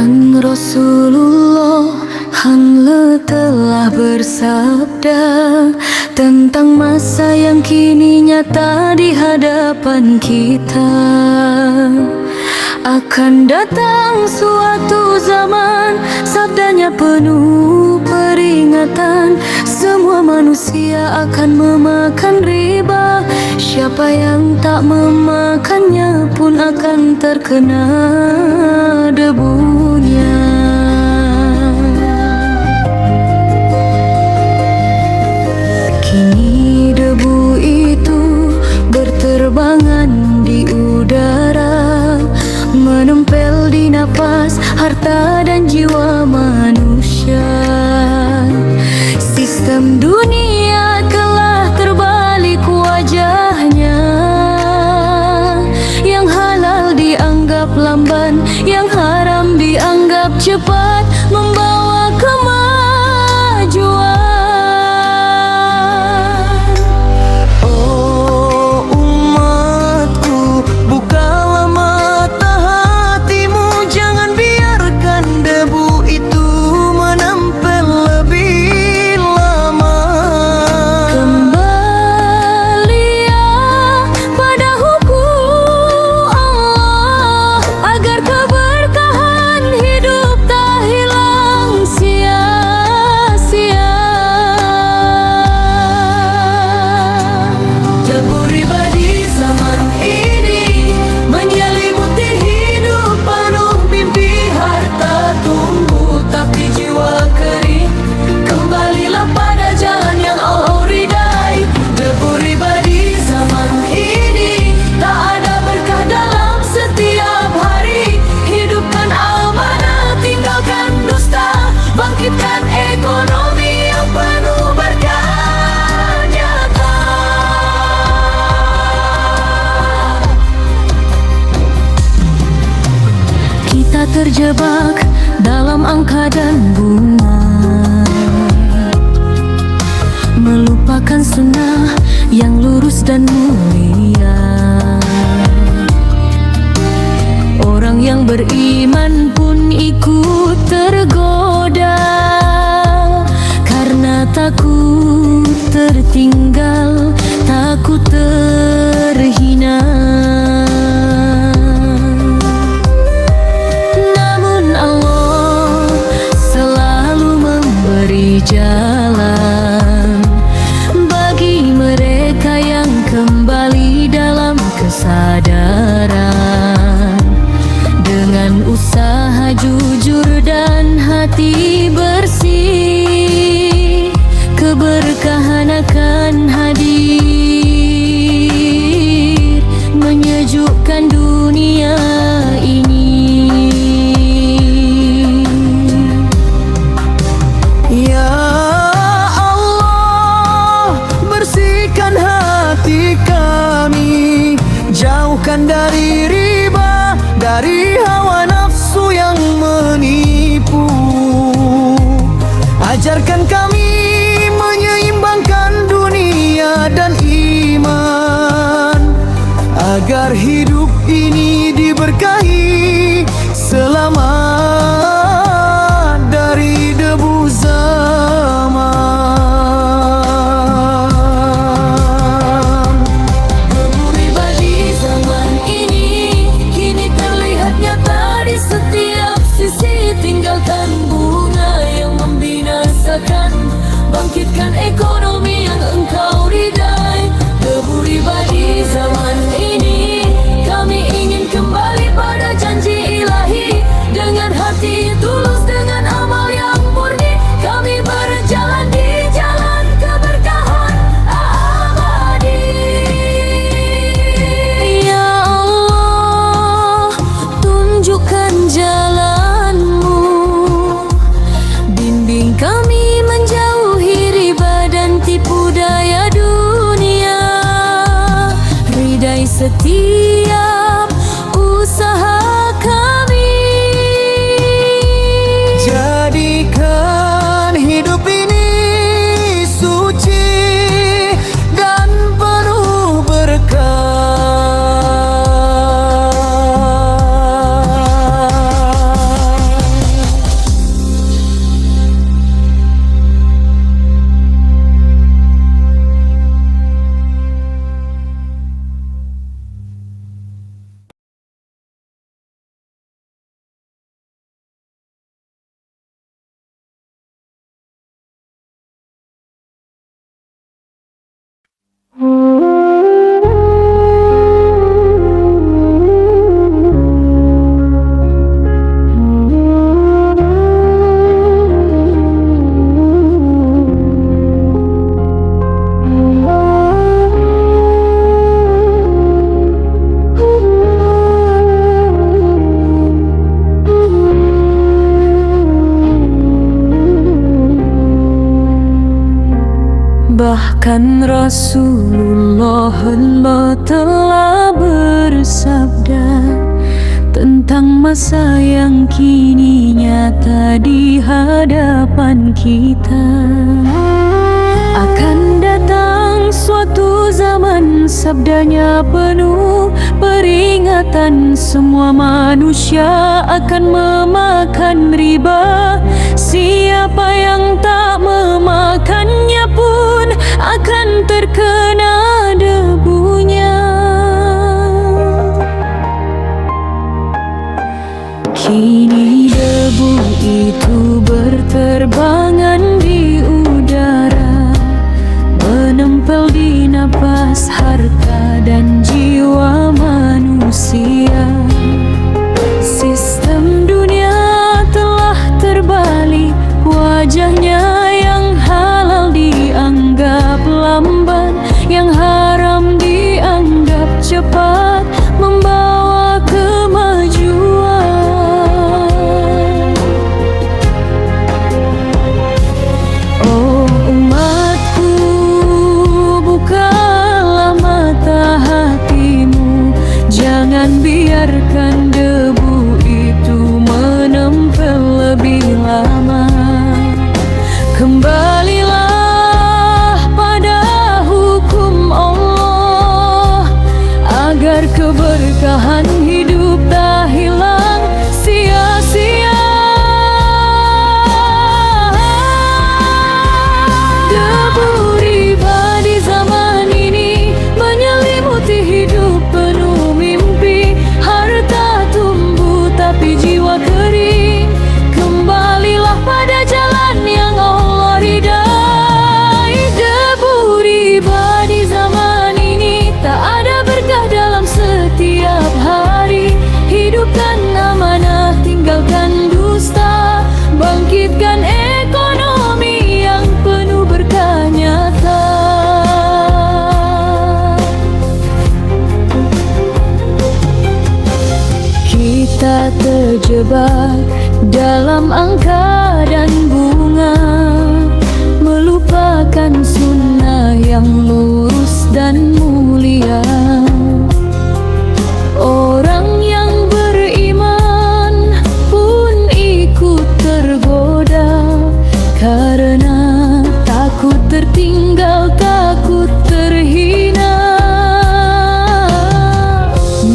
Dan Rasulullah telah bersabda tentang masa yang kini nyata di hadapan kita. Akan datang suatu zaman, sabdanya penuh peringatan, semua manusia akan memakan riba. Siapa yang tak memakannya pun akan terkena debunya. Kini debu itu berterbangan di udara, menempel di napas, harta dan jiwa manusia. Sistem dunia telah terbalik wajahnya, yang halal dianggap lamban, yang haram dianggap cepat membawa kemajuan. Oh umatku, bukalah mata hatimu, jangan biarkan debu itu menempel lebih lama. Kembalilah pada hukum Allah, agar keberkahan hidup tak hilang sia-sia. Debu riba di zaman ini menyelimuti hidup, penuh mimpi harta tumbuh tapi jiwa kering. Kembalilah pada jalan yang Allah ridai. Debu riba di zaman ini, tak ada berkah dalam setiap hari. Hidupkan amanah, tinggalkan dusta, bangkitkan ekonomi yang penuh berkah nyata. Kita terjebak dalam angka dan bunga, melupakan sunnah yang lurus dan mulia. Orang yang beriman pun ikut tergoda, karena takut tertinggal, takut terhina. Namun Allah selalu memberi jalan bagi mereka yang kembali dalam kesadaran. Dengan usaha jujur dan hati bersih, keberkahan akan hadir, menyejukkan dunia ini. Ya Allah, bersihkan hati kami, jauhkan dari riba, dari hawa nafsu yang menipu. Ajarkan kami menyeimbangkan dunia dan iman, agar hidup ini diberkahi selamat dari debu zaman. Debu riba di zaman ini kini terlihat nyata di setiap sisi. Tinggalkan bunga yang membinasakan, bangkitkan ekonomi yang engkau ridai. Debu riba di zaman ini, kami ingin kembali pada janji ilahi. Dengan hati tulus, dengan amal yang murni, kami berjalan di jalan keberkahan abadi. Ya Allah, tunjukkan jalan-Mu, bimbing kami menjauhi riba dan tipu daya dunia. Ridai setiap usaha kami, jadikan hidup ini suci dan penuh berkah. Bahkan Rasulullah telah bersabda tentang masa yang kini nyata di hadapan kita. Akan datang suatu zaman, sabdanya penuh peringatan, semua manusia akan memakan riba. Siapa yang tak memakannya pun akan terkena debunya. Kini debu itu berterbangan di udara, menempel di napas, harta dan jiwa manusia. Sistem dunia telah terbalik, wajahnya yang halal dianggap lamban, yang haram dianggap cepat membawa kemajuan. Oh umatku, bukalah mata hatimu, jangan biarkan debu itu menempel lebih lama. Kembalilah pada hukum Allah, agar keberkahan hidup tak hilang sia-sia. Debu riba di zaman ini menyelimuti hidup penuh mimpi. Harta tumbuh tapi jiwa kering. Kembalilah pada jalan yang Allah ridai. Debu riba di zaman ini tak ada berkah dalam setiap hari. Hidupkan amanah, tinggalkan dusta, bangkitkan ekonomi yang penuh berkah nyata. Kita terjebak dalam angka dan bunga, melupakan sunnah yang lurus dan mulia. Orang yang beriman pun ikut tergoda, karena takut tertinggal, takut terhina.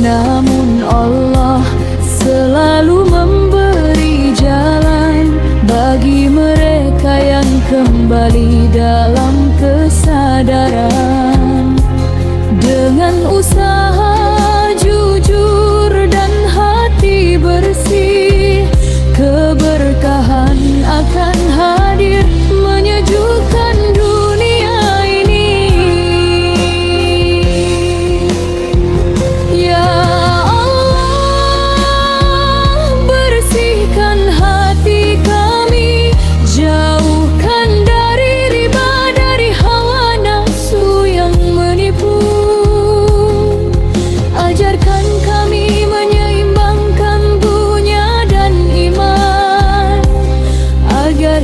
Namun Allah selalu memberi jalan bagi mereka yang kembali dalam kesadaran. Dengan usaha jujur dan hati bersih, keberkahan akan hadir menyejukkan dunia ini. Ya Allah, bersihkan hati kami, jauhkan dari riba, dari hawa nafsu yang menipu. Ajarkan kami menyeimbangkan dunia dan iman, agar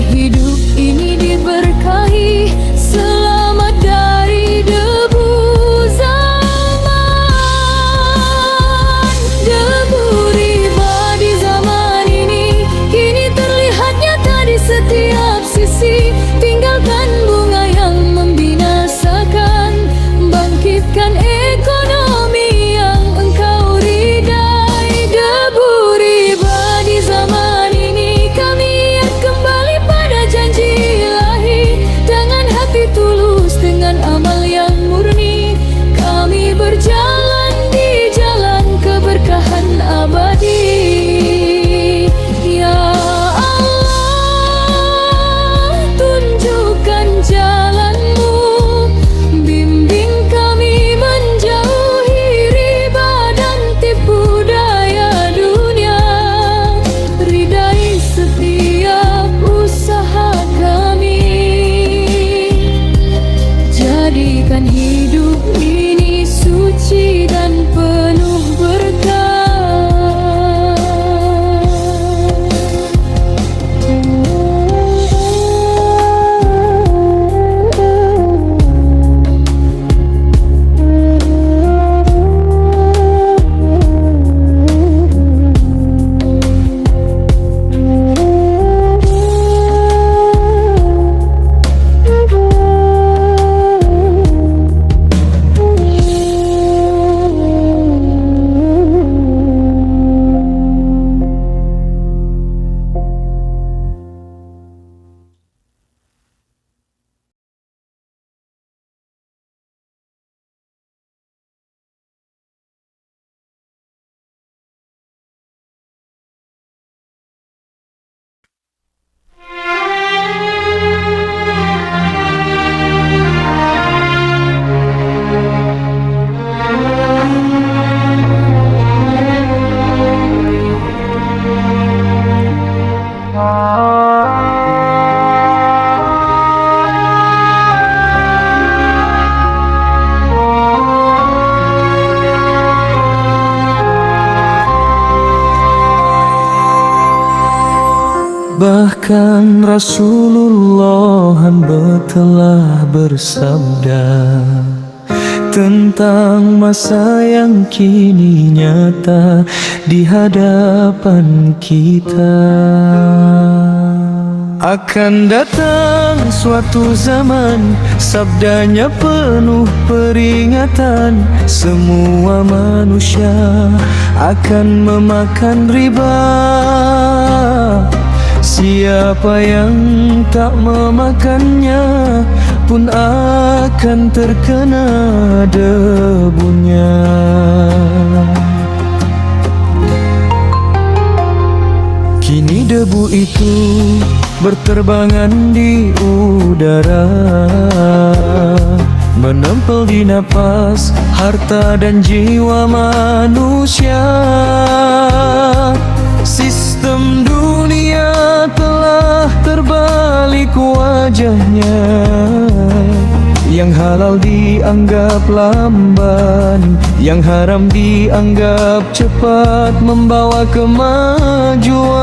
Bahkan Rasulullah hamba telah bersabda tentang masa yang kini nyata di hadapan kita. Akan datang suatu zaman, sabdanya penuh peringatan, semua manusia akan memakan riba. Siapa yang tak memakannya pun akan terkena debunya. Kini debu itu berterbangan di udara, menempel di napas, harta dan jiwa manusia. Sistem dunia telah terbalik wajahnya, yang halal dianggap lamban, yang haram dianggap cepat membawa kemajuan.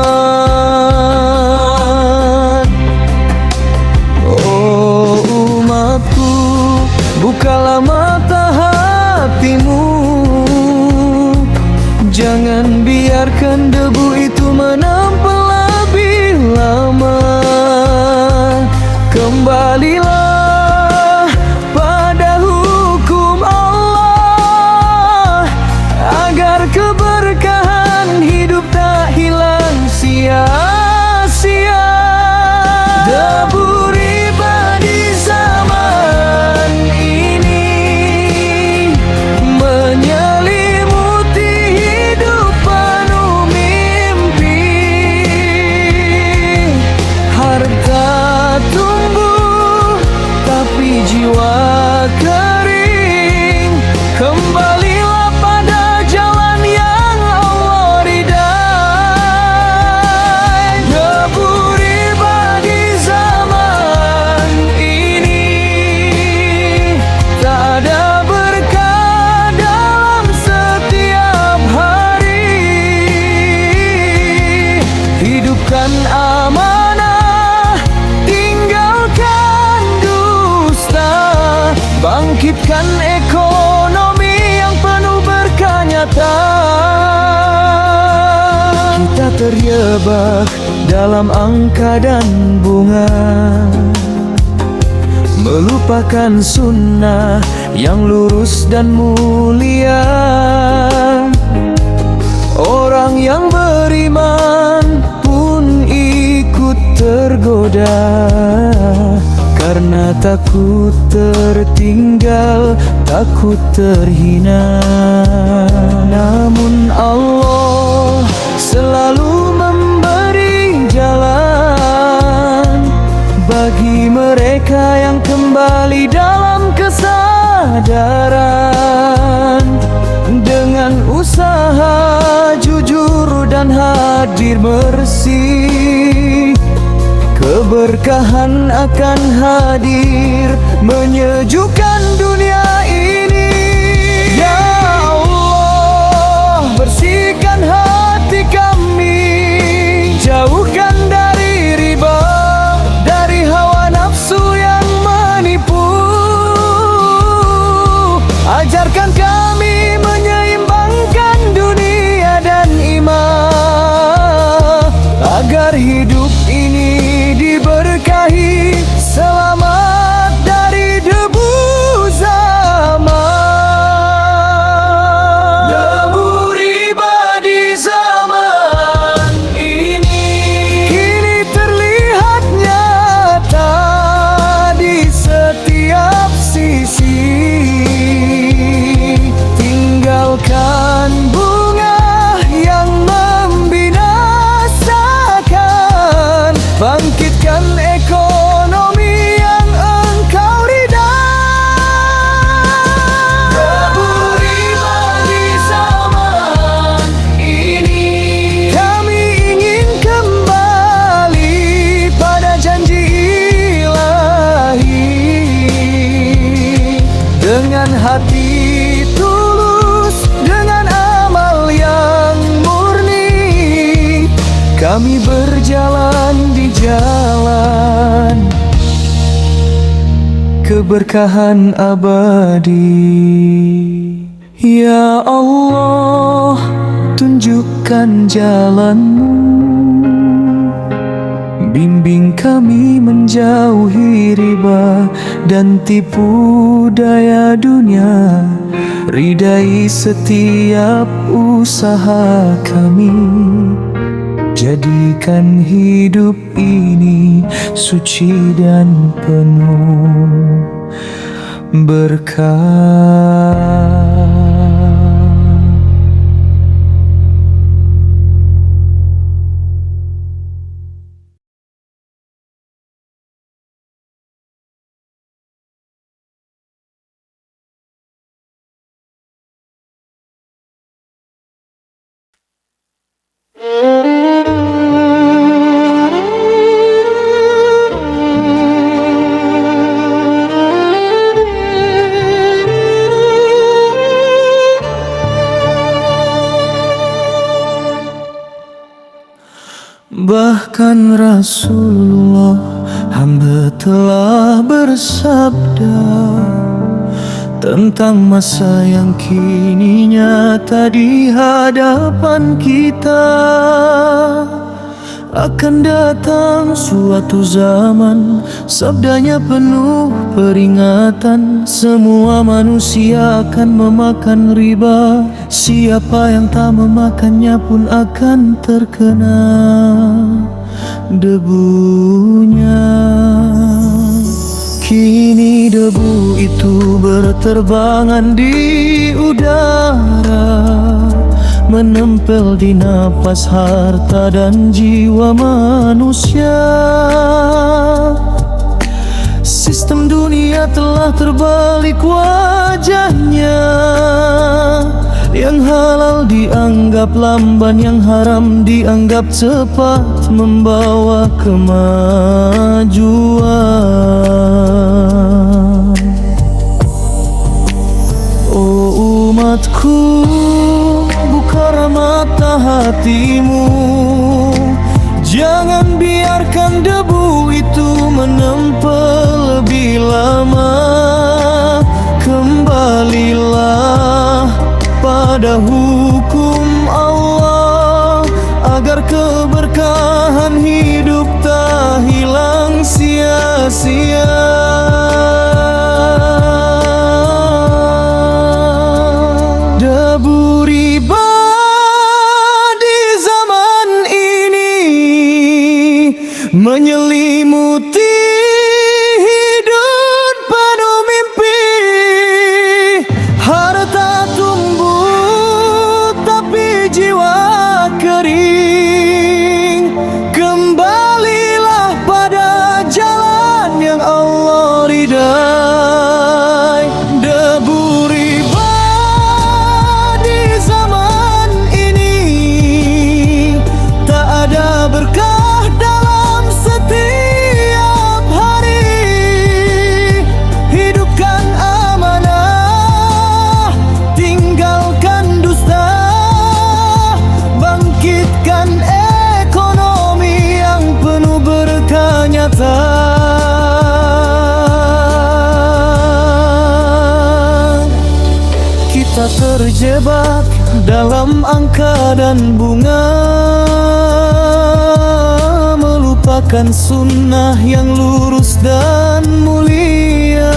Oh umatku, bukalah mata hatimu, jangan biarkan debu itu menempel lebih lama. Kembalilah pada hukum Allah, agar keberkahan hidup tak hilang sia-sia. Debu riba di zaman ini menyelimuti hidup penuh mimpi. Harta tumbuh tapi jiwa kering. Kembalilah pada jalan yang Allah ridai. Debu riba di zaman ini tak ada berkah dalam setiap hari. Hidupkan amanah, tinggalkan dusta, bangkitkan ekonomi yang penuh berkah nyata. Kita terjebak dalam angka dan bunga, melupakan sunnah yang lurus dan mulia. Orang yang beriman pun ikut tergoda, karena takut tertinggal, takut terhina. Namun Allah selalu memberi jalan bagi mereka yang kembali dalam kesadaran. Dengan usaha jujur dan hadir bersih, keberkahan akan hadir menyejukkan dunia ini. Ya Allah, bersihkan hati kami, jauhkan dari riba, dari hawa nafsu yang menipu. Ajarkan kami menyeimbangkan dunia dan iman, agar hidup ini diberkahi. Selamat dari debu zaman. Debu riba di zaman ini kini terlihat nyata di setiap sisi. Tinggalkan bunga yang membinasakan, berjalan di jalan keberkahan abadi. Ya Allah, tunjukkan jalan-Mu, bimbing kami menjauhi riba dan tipu daya dunia. Ridai setiap usaha kami, jadikan hidup ini suci dan penuh berkah. Bahkan Rasulullah hamba telah bersabda tentang masa yang kini nyata di hadapan kita. Akan datang suatu zaman, sabdanya penuh peringatan, semua manusia akan memakan riba. Siapa yang tak memakannya pun akan terkena debunya. Kini debu itu berterbangan di udara, menempel di napas, harta dan jiwa manusia. Sistem dunia telah terbalik wajahnya, yang halal dianggap lamban, yang haram dianggap cepat membawa kemajuan. Oh umatku, buka mata hatimu, jangan biarkan debu itu menempel lebih lama. Kembalilah pada hukum Allah, agar keberkahan hidup tak hilang sia-sia. Debu riba di zaman ini menyelimuti hidup penuh mimpi. Harta tumbuh tapi jiwa kering. Kembalilah pada jalan yang Allah ridai. Debu riba di zaman ini tak ada berkah dalam setiap hari. Hidupkan amanah, tinggalkan dusta, bangkitkan ekonomi yang penuh berkah nyata. Kita terjebak dalam angka dan bunga, melupakan sunnah yang lurus dan mulia.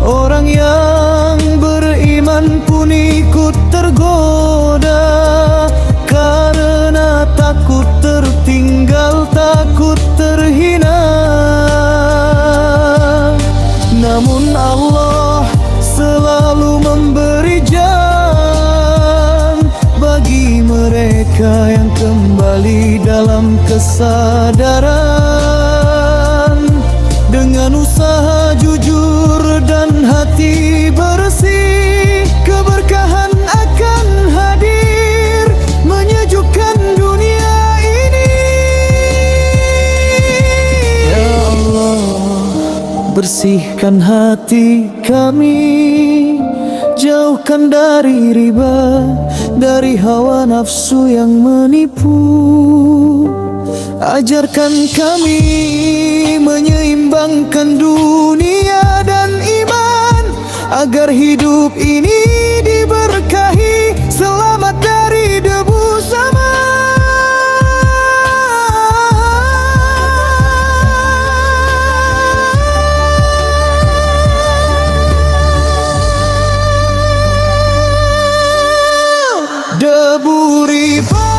Orang yang beriman pun ikut tergoda, karena takut tertinggal, takut terhina. Namun Allah selalu memberi jalan bagi mereka yang kembali dalam kesadaran. Dengan usaha jujur dan hati bersih, keberkahan akan hadir, menyejukkan dunia ini. Ya Allah, bersihkan hati kami, jauhkan dari riba, dari hawa nafsu yang menipu. Ajarkan kami menyeimbangkan dunia dan iman, agar hidup ini diberkahi, selamat dari debu zaman. Debu riba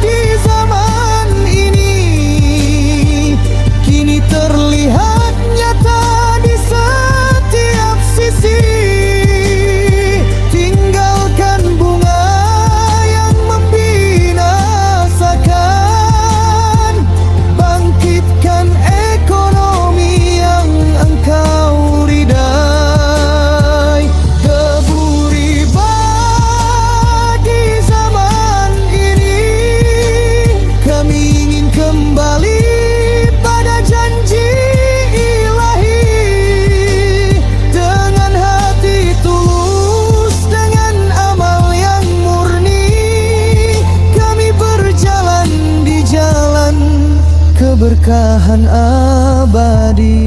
di zaman ini kini terlihat nyata di setiap sisi. Tinggalkan bunga yang membinasakan, bangkitkan ekonomi yang engkau ridai. Debu riba di zaman ini, kami ingin kembali pada janji ilahi. Dengan hati tulus, dengan amal yang murni, kami berjalan di jalan keberkahan abadi.